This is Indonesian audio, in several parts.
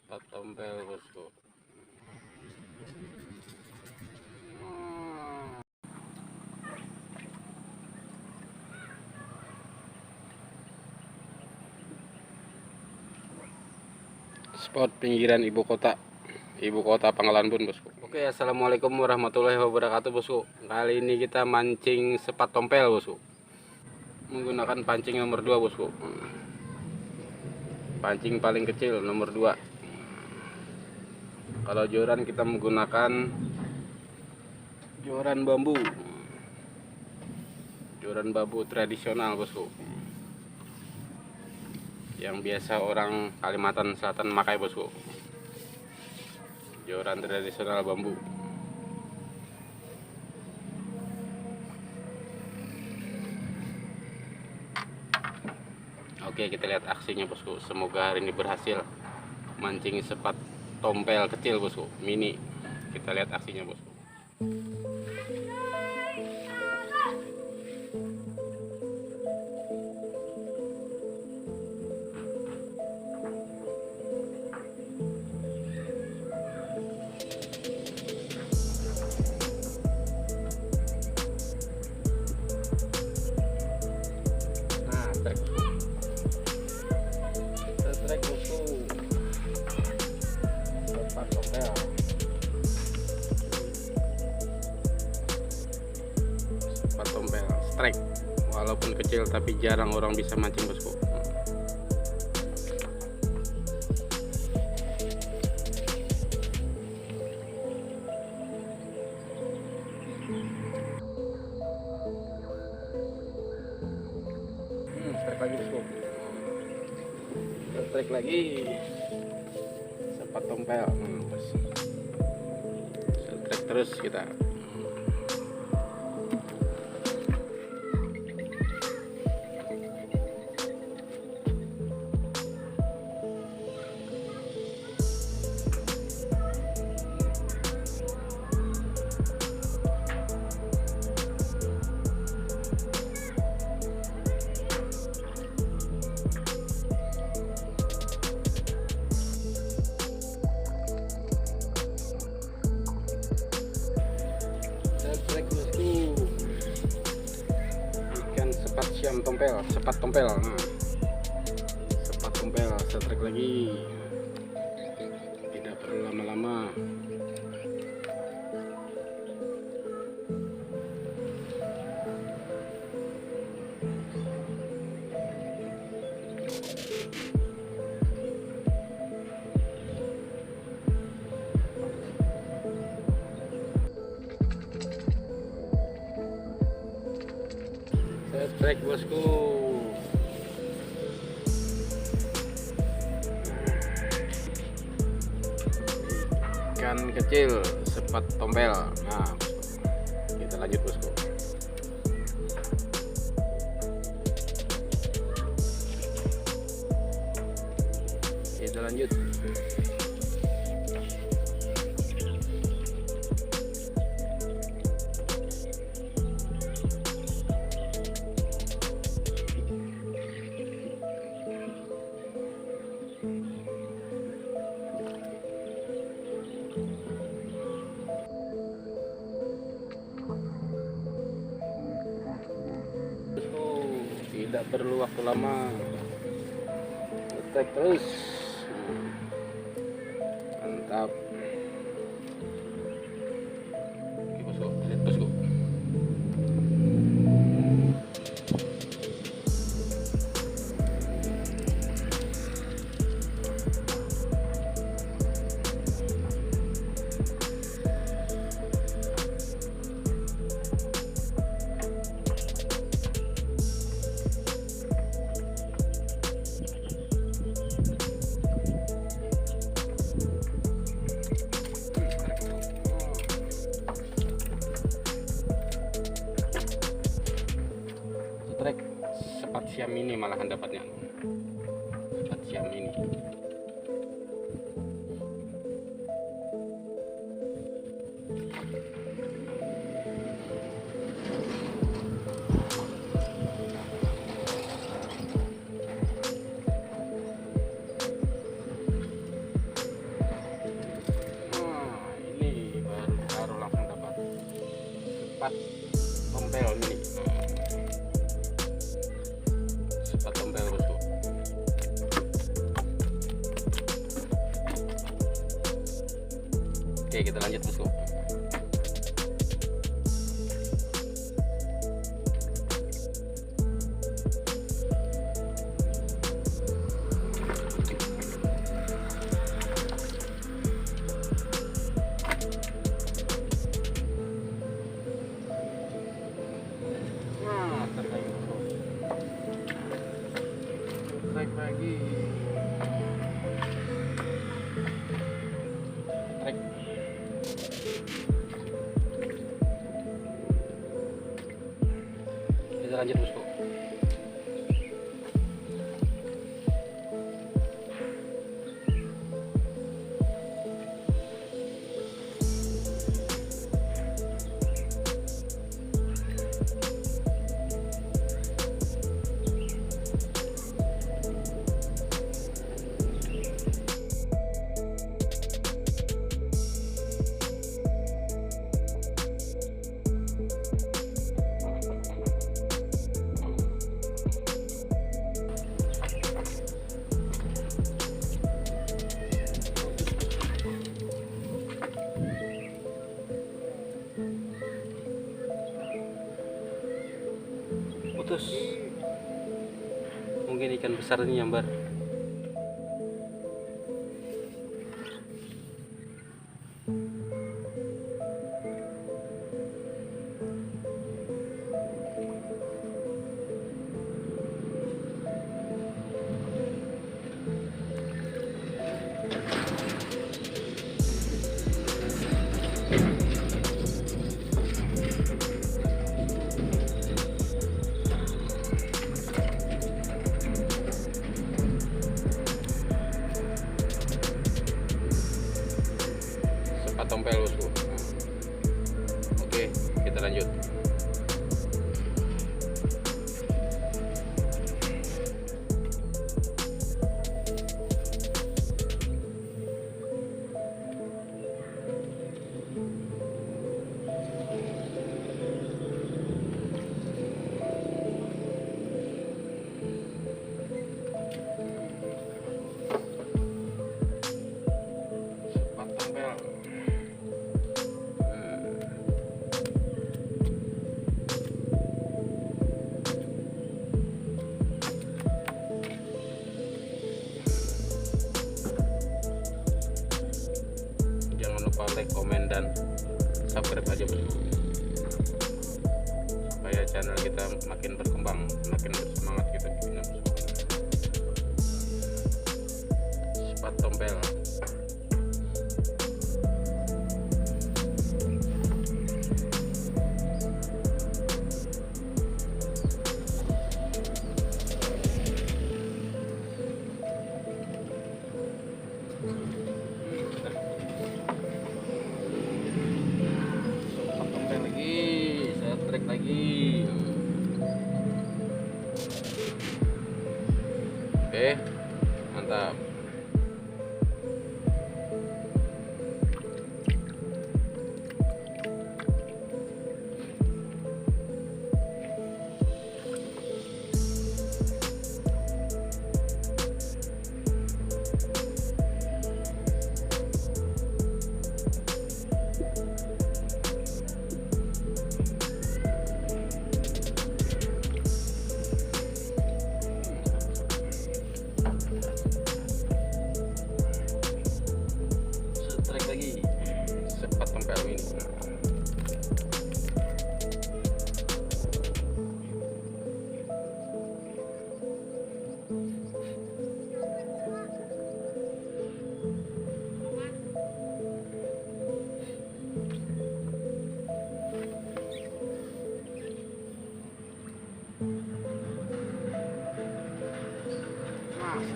Sepat tompel bosku. Spot pinggiran ibu kota Pangkalan Bun bosku. Oke, assalamualaikum warahmatullahi wabarakatuh bosku. Kali ini kita mancing sepat tompel bosku, menggunakan pancing nomor 2 bosku. Pancing paling kecil nomor 2. Kalau joran kita menggunakan joran bambu tradisional bosku, yang biasa orang Kalimantan Selatan pakai bosku. Joran tradisional bambu. Oke, kita lihat aksinya bosku. Semoga hari ini berhasil mancing sepat tompel kecil bosku, mini. Kita lihat aksinya bosku. Trek bosku, sepat tompel, strike. Walaupun kecil tapi jarang orang bisa mancing bosku. Strike lagi bosku. Strike lagi sepat tompel. Strike terus kita. Ikan sepat tompel, sepat tompel. Sepat tompel, setrek lagi. Tidak perlu lama-lama. Trek bosku. Ikan kecil sepat tompel. Nah, kita lanjut bosku. Kita lanjut. Tidak perlu waktu lama, attack terus. Mantap. Oke bosku, lihat bosku. Trek sepat siam ini malahan dapatnya. Sepat siam ini. Oke, kita lanjut bosku. Trek lagi. Trek. Kita lanjut bosku. Putus, mungkin ikan besar ini nyambar. Sepat tompel bosku. Oke, kita lanjut. Sepat tompel. Jangan lupa like, komen, dan subscribe aja bosku, supaya channel kita makin berkembang, makin bersemangat kita bikinnya bosku. Sepat tompel. Trek lagi. Oke, mantap. Trek lagi. Sepat tompel ini.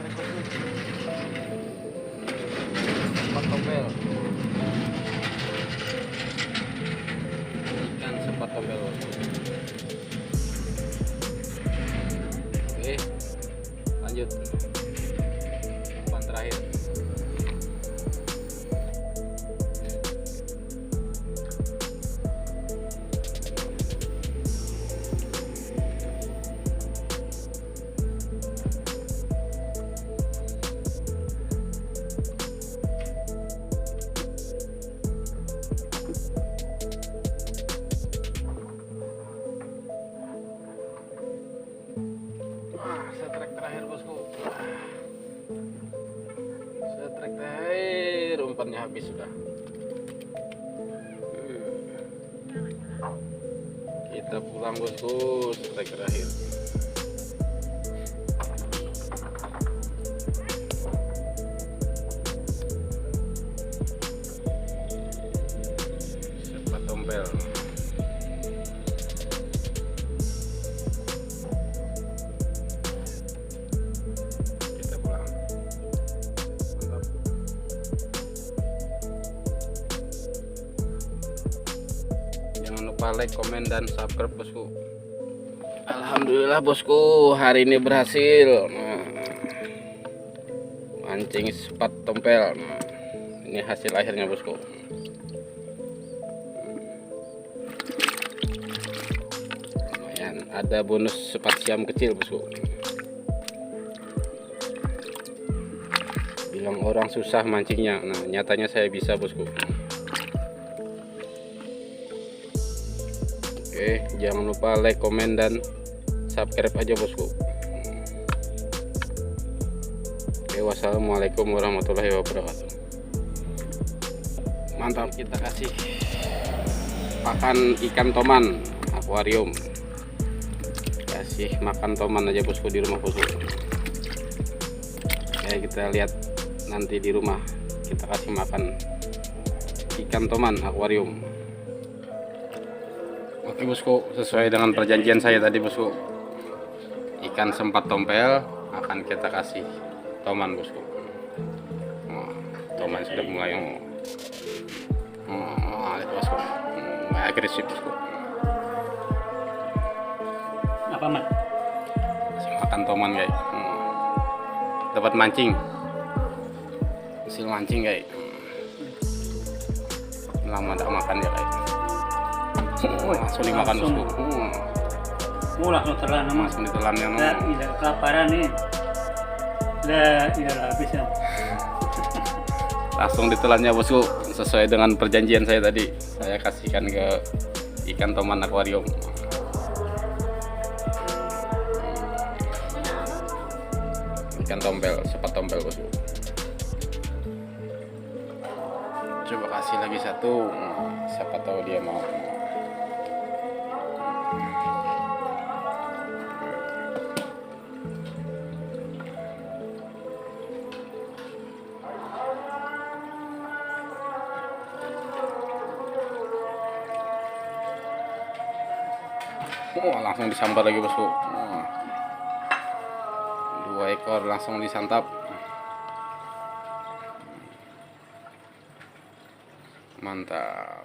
Trek lagi. Sepat tompel. Ikan sepat tompel. Oke, lanjut. Umpan terakhir. umpannya habis sudah. Kita pulang bosku, strike terakhir. Sepat tompel. Kita pulang. Mantap. Jangan lupa like, komen, dan subscribe bosku. Alhamdulillah bosku, hari ini berhasil. Mancing sepat tompel. Ini hasil akhirnya bosku. Lumayan, ada bonus sepat siam kecil bosku. Bilang orang susah mancingnya, nah nyatanya saya bisa bosku. Oke, jangan lupa like, komen, dan subscribe aja bosku. Oke, wassalamualaikum warahmatullahi wabarakatuh. Mantap, kita kasih pakan ikan toman akuarium. Kasih makan toman aja bosku di rumah bosku. Ya, kita lihat nanti di rumah kita kasih makan ikan toman akuarium. Oke bosku, sesuai dengan perjanjian saya tadi bosku, ikan sepat tompel akan kita kasih toman bosku. Toman sudah mulai bosku, mulai agresif bosku. Apa man? Kasih makan toman guys. Dapat mancing, hasil mancing guys. Lama tak makan ya guys. Langsung dimakan bosku. Langsung telan nama. Langsung ditelannya no. Tidak kelaparan nih. Tidak habis ya. Langsung ditelannya bosku, sesuai dengan perjanjian saya tadi. Saya kasihkan ke ikan toman akuarium. Ikan tompel, sepat tompel bosku. Coba kasih lagi satu, siapa tahu dia mau. Langsung disambar lagi bosku. 2 ekor langsung disantap. Mantap.